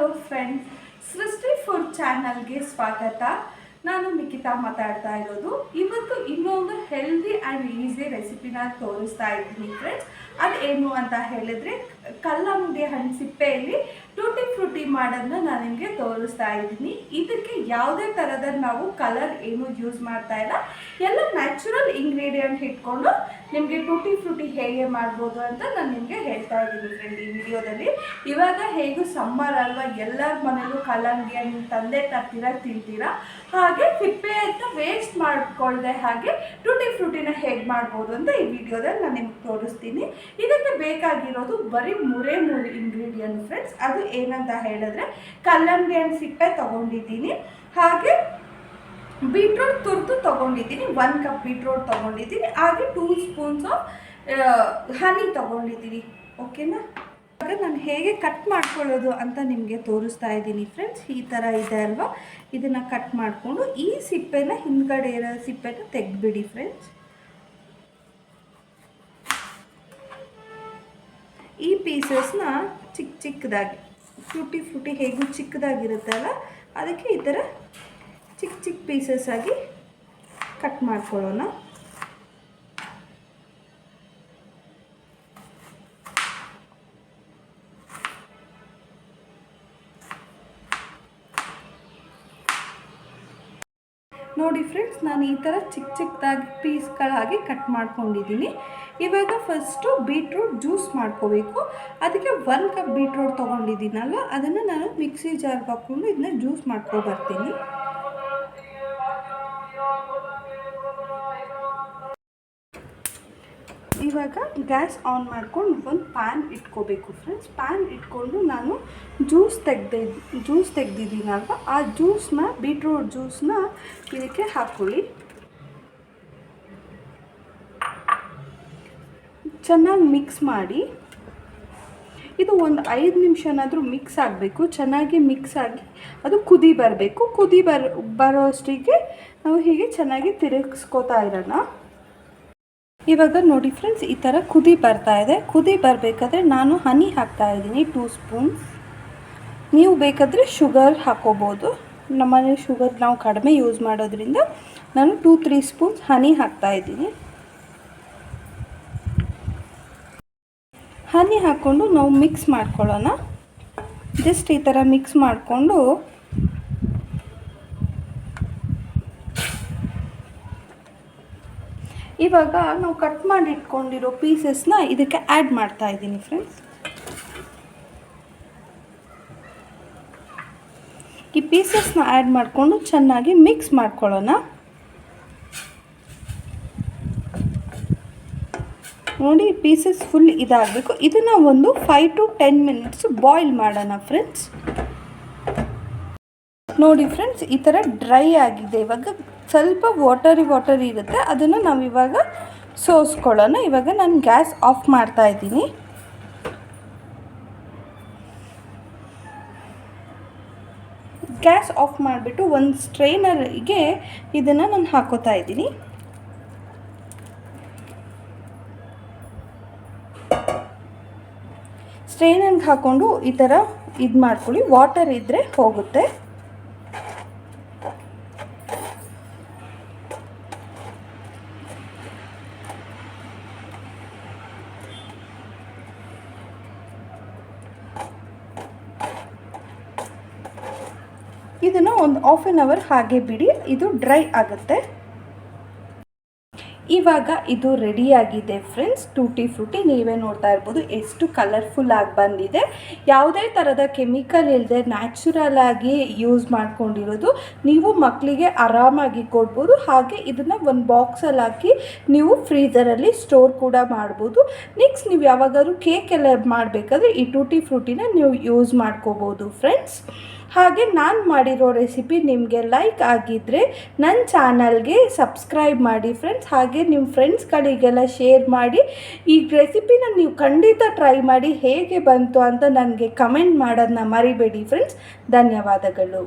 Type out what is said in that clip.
Hello friends, ಸೃಷ್ಟಿ food ಚಾನಲ್ಗೆ ಸ್ವಾಗತ. ನಾನು ನಿಖಿತಾ ಮಾತಾಡ್ತಾ ಇರೋದು. ಇವತ್ತು ಇನ್ನೊಂದು ಹೆಲ್ದಿ ಆ್ಯಂಡ್ ಈಸಿ ರೆಸಿಪಿನ ತೋರಿಸ್ತಾ ಇದ್ದೀನಿ ಫ್ರೆಂಡ್ಸ್. ಅದೇನು ಅಂತ ಹೇಳಿದ್ರೆ, ಕಲ್ಲಂಗಡಿ ಹಣ್ಣು ಸಿಪ್ಪೆಯಲ್ಲಿ ಟೂಟಿ ಫ್ರೂಟಿ ಮಾಡೋದನ್ನ ನಾನು ನಿಮಗೆ ತೋರಿಸ್ತಾ ಇದ್ದೀನಿ. ಇದಕ್ಕೆ ಯಾವುದೇ ಥರದ ನಾವು ಕಲರ್ ಏನು ಯೂಸ್ ಮಾಡ್ತಾ ಇಲ್ಲ, ಎಲ್ಲ ನ್ಯಾಚುರಲ್ ಇಂಗ್ರೀಡಿಯೆಂಟ್ ಇಟ್ಕೊಂಡು ನಿಮಗೆ ಟೂಟಿ ಫ್ರೂಟಿ ಹೇಗೆ ಮಾಡ್ಬೋದು ಅಂತ ನಾನು ನಿಮಗೆ ಹೇಳ್ತಾ ಇದ್ದೀನಿ ಫ್ರೆಂಡ್ ಈ ವಿಡಿಯೋದಲ್ಲಿ. ಇವಾಗ ಹೇಗೂ ಸಮ್ಮರ್ ಅಲ್ವಾ, ಎಲ್ಲರ ಮನೇಲೂ ಕಲ್ಲಂಗಡಿ ಹಣ್ಣು ತಂದೆ ತರ್ತೀರಾ, ತಿಂತೀರಾ. ಹಾಗೆ ಸಿಪ್ಪೆ ಅಂತ ವೇಸ್ಟ್ ಮಾಡ್ಕೊಳ್ದೆ ಹಾಗೆ ಟೂಟಿ ಫ್ರೂಟಿನ ಹೇಗೆ ಮಾಡ್ಬೋದು ಅಂತ ಈ ವಿಡಿಯೋದಲ್ಲಿ ನಾನು ನಿಮ್ಗೆ ತೋರಿಸ್ತೀನಿ. ಇದಕ್ಕೆ ಬೇಕಾಗಿರೋದು ಬರೀ ಮೂರೇ ಇಂಗ್ರೀಡಿಯೆಂಟ್ ಫ್ರೆಂಡ್ಸ್. ಅದು ಏನಂತ ಹೇಳಿದ್ರೆ, ಕಲ್ಲಂಗಡಿ ಹಣ್ಣು ಸಿಪ್ಪೆ ತೊಗೊಂಡಿದ್ದೀನಿ, ಹಾಗೆ ಬೀಟ್ರೂಟ್ ತುರ್ದು ತೊಗೊಂಡಿದ್ದೀನಿ, 1 ಕಪ್ ಬೀಟ್ರೂಟ್ ತೊಗೊಂಡಿದ್ದೀನಿ, ಹಾಗೆ 2 ಸ್ಪೂನ್ಸ್ ಆಫ್ ಹನಿ ತೊಗೊಂಡಿದ್ದೀನಿ. ಓಕೆನಾ? ಆಗ ನಾನು ಹೇಗೆ ಕಟ್ ಮಾಡ್ಕೊಳ್ಳೋದು ಅಂತ ನಿಮಗೆ ತೋರಿಸ್ತಾ ಇದ್ದೀನಿ ಫ್ರೆಂಡ್ಸ್. ಈ ಥರ ಇದೆ ಅಲ್ವಾ, ಇದನ್ನು ಕಟ್ ಮಾಡಿಕೊಂಡು ಈ ಸಿಪ್ಪೆನ, ಹಿಂದ್ಗಡೆ ಇರೋ ಸಿಪ್ಪೆನ ತೆಗೆದ್ಬಿಡಿ ಫ್ರೆಂಡ್ಸ್. ಈ ಪೀಸಸ್ನ ಚಿಕ್ಕದಾಗಿ, ಟೂಟಿ ಫ್ರೂಟಿ ಹೇಗೂ ಚಿಕ್ಕದಾಗಿರುತ್ತಲ್ಲ, ಅದಕ್ಕೆ ಈ ಥರ ಚಿಕ್ಕ ಪೀಸಸ್ ಆಗಿ ಕಟ್ ಮಾಡ್ಕೊಳ್ಳೋಣ. ನೋಡಿ ಫ್ರೆಂಡ್ಸ್, ನಾನು ಈ ಥರ ಚಿಕ್ಕದಾಗಿ ಪೀಸ್ಗಳಾಗಿ ಕಟ್ ಮಾಡ್ಕೊಂಡಿದ್ದೀನಿ. ಇವಾಗ ಫಸ್ಟು ಬೀಟ್ರೂಟ್ ಜ್ಯೂಸ್ ಮಾಡ್ಕೋಬೇಕು. ಅದಕ್ಕೆ 1 ಕಪ್ ಬೀಟ್ರೂಟ್ ತೊಗೊಂಡಿದ್ದೀನಲ್ಲ, ಅದನ್ನು ನಾನು ಮಿಕ್ಸಿ ಜಾರ್ಗೆ ಹಾಕ್ಕೊಂಡು ಇದನ್ನ ಜ್ಯೂಸ್ ಮಾಡ್ಕೊಬರ್ತೀನಿ. ಇವಾಗ ಗ್ಯಾಸ್ ಆನ್ ಮಾಡ್ಕೊಂಡು ಒಂದು ಪ್ಯಾನ್ ಇಟ್ಕೋಬೇಕು ಫ್ರೆಂಡ್ಸ್. ಪ್ಯಾನ್ ಇಟ್ಕೊಂಡು ನಾನು ಜ್ಯೂಸ್ ತೆಗ್ದಿದ್ದೀನಲ್ವ, ಆ ಜ್ಯೂಸ್ನ, ಬೀಟ್ರೂಟ್ ಜ್ಯೂಸ್ನ ಇದಕ್ಕೆ ಹಾಕ್ಕೊಳ್ಳಿ. ಚೆನ್ನಾಗಿ ಮಿಕ್ಸ್ ಮಾಡಿ. ಇದು ಒಂದು 5 ನಿಮಿಷನಾದರೂ ಮಿಕ್ಸ್ ಆಗಬೇಕು. ಚೆನ್ನಾಗಿ ಮಿಕ್ಸ್ ಆಗಿ ಅದು ಕುದಿ ಬರಬೇಕು. ಬರೋ ಅಷ್ಟಿಗೆ ನಾವು ಹೀಗೆ ಚೆನ್ನಾಗಿ ತಿರುಗಿಸ್ಕೋತಾ ಇರೋಣ. ಇವಾಗ ನೋಡಿ ಫ್ರೆಂಡ್ಸ್, ಈ ಥರ ಕುದಿ ಬರ್ತಾ ಇದೆ. ಕುದಿ ಬರಬೇಕಾದ್ರೆ ನಾನು ಹನಿ ಹಾಕ್ತಾ ಇದ್ದೀನಿ, 2 ಸ್ಪೂನ್ಸ್. ನೀವು ಬೇಕಾದರೆ ಶುಗರ್ ಹಾಕೋಬೋದು. ನಮ್ಮನೆ ಶುಗರ್ ನಾವು ಕಡಿಮೆ ಯೂಸ್ ಮಾಡೋದ್ರಿಂದ ನಾನು 2-3 ಸ್ಪೂನ್ಸ್ ಹನಿ ಹಾಕ್ತಾ ಇದ್ದೀನಿ. ಹನಿ ಹಾಕ್ಕೊಂಡು ನಾವು ಮಿಕ್ಸ್ ಮಾಡ್ಕೊಳ್ಳೋಣ. ಜಸ್ಟ್ ಈ ಥರ ಮಿಕ್ಸ್ ಮಾಡಿಕೊಂಡು ಇವಾಗ ನಾವು ಕಟ್ ಮಾಡಿ ಇಟ್ಕೊಂಡಿರೋ ಪೀಸಸ್ನ ಇದಕ್ಕೆ ಆ್ಯಡ್ ಮಾಡ್ತಾ ಇದ್ದೀನಿ ಫ್ರೆಂಡ್ಸ್. ಈ ಪೀಸಸ್ನ ಆ್ಯಡ್ ಮಾಡಿಕೊಂಡು ಚೆನ್ನಾಗಿ ಮಿಕ್ಸ್ ಮಾಡ್ಕೊಳ್ಳೋಣ. ನೋಡಿ, ಪೀಸಸ್ ಫುಲ್ ಇದಾಗಬೇಕು. ಇದನ್ನು ಒಂದು 5 to 10 ಮಿನಿಟ್ಸ್ ಬಾಯ್ಲ್ ಮಾಡೋಣ ಫ್ರೆಂಡ್ಸ್. ನೋಡಿ ಫ್ರೆಂಡ್ಸ್, ಈ ಥರ ಡ್ರೈ ಆಗಿದೆ. ಇವಾಗ ಸ್ವಲ್ಪ ವಾಟರಿ ಇರುತ್ತೆ, ಅದನ್ನು ನಾವು ಇವಾಗ ಸೋಸ್ಕೊಳ್ಳೋಣ. ಇವಾಗ ನಾನು ಗ್ಯಾಸ್ ಆಫ್ ಮಾಡ್ತಾ ಇದ್ದೀನಿ. ಗ್ಯಾಸ್ ಆಫ್ ಮಾಡಿಬಿಟ್ಟು ಒಂದು ಸ್ಟ್ರೈನರ್ಗೆ ಇದನ್ನು ನಾನು ಹಾಕೋತಾ ಇದ್ದೀನಿ. ಸ್ಟ್ರೈನರ್ಗೆ ಹಾಕ್ಕೊಂಡು ಈ ಥರ ಇದು ಮಾಡ್ಕೊಳ್ಳಿ. ವಾಟರ್ ಇದ್ದರೆ ಹೋಗುತ್ತೆ. ಇದನ್ನು ಒಂದು 1/2 hour ಹಾಗೆ ಬಿಡಿ, ಇದು ಡ್ರೈ ಆಗುತ್ತೆ. ಇವಾಗ ಇದು ರೆಡಿಯಾಗಿದೆ ಫ್ರೆಂಡ್ಸ್. ಟೂಟಿ ಫ್ರೂಟಿ ನೀವೇ ನೋಡ್ತಾ ಇರ್ಬೋದು ಎಷ್ಟು ಕಲರ್ಫುಲ್ ಆಗಿ ಬಂದಿದೆ. ಯಾವುದೇ ಥರದ ಕೆಮಿಕಲ್ ಇಲ್ಲದೆ ನ್ಯಾಚುರಲ್ ಆಗಿ ಯೂಸ್ ಮಾಡ್ಕೊಂಡಿರೋದು. ನೀವು ಮಕ್ಕಳಿಗೆ ಆರಾಮಾಗಿ ಕೊಡ್ಬೋದು. ಹಾಗೆ ಇದನ್ನು ಒಂದು ಬಾಕ್ಸಲ್ಲಿ ಹಾಕಿ ನೀವು ಫ್ರೀಝರಲ್ಲಿ ಸ್ಟೋರ್ ಕೂಡ ಮಾಡ್ಬೋದು. ನೆಕ್ಸ್ಟ್ ನೀವು ಯಾವಾಗಾದ್ರೂ ಕೇಕ್ ಎಲ್ಲ ಮಾಡಬೇಕಾದ್ರೆ ಈ ಟೂಟಿ ಫ್ರೂಟಿನ ನೀವು ಯೂಸ್ ಮಾಡ್ಕೋಬೋದು ಫ್ರೆಂಡ್ಸ್. ಹಾಗೆ ನಾನು ಮಾಡಿರೋ ರೆಸಿಪಿ ನಿಮಗೆ ಲೈಕ್ ಆಗಿದ್ದರೆ ನನ್ನ ಚಾನಲ್ಗೆ ಸಬ್ಸ್ಕ್ರೈಬ್ ಮಾಡಿ ಫ್ರೆಂಡ್ಸ್. ಹಾಗೆ ನಿಮ್ಮ ಫ್ರೆಂಡ್ಸ್ಗಳಿಗೆಲ್ಲ ಶೇರ್ ಮಾಡಿ. ಈ ರೆಸಿಪಿನ ನೀವು ಖಂಡಿತ ಟ್ರೈ ಮಾಡಿ, ಹೇಗೆ ಬಂತು ಅಂತ ನನಗೆ ಕಮೆಂಟ್ ಮಾಡೋದನ್ನ ಮರಿಬೇಡಿ ಫ್ರೆಂಡ್ಸ್. ಧನ್ಯವಾದಗಳು.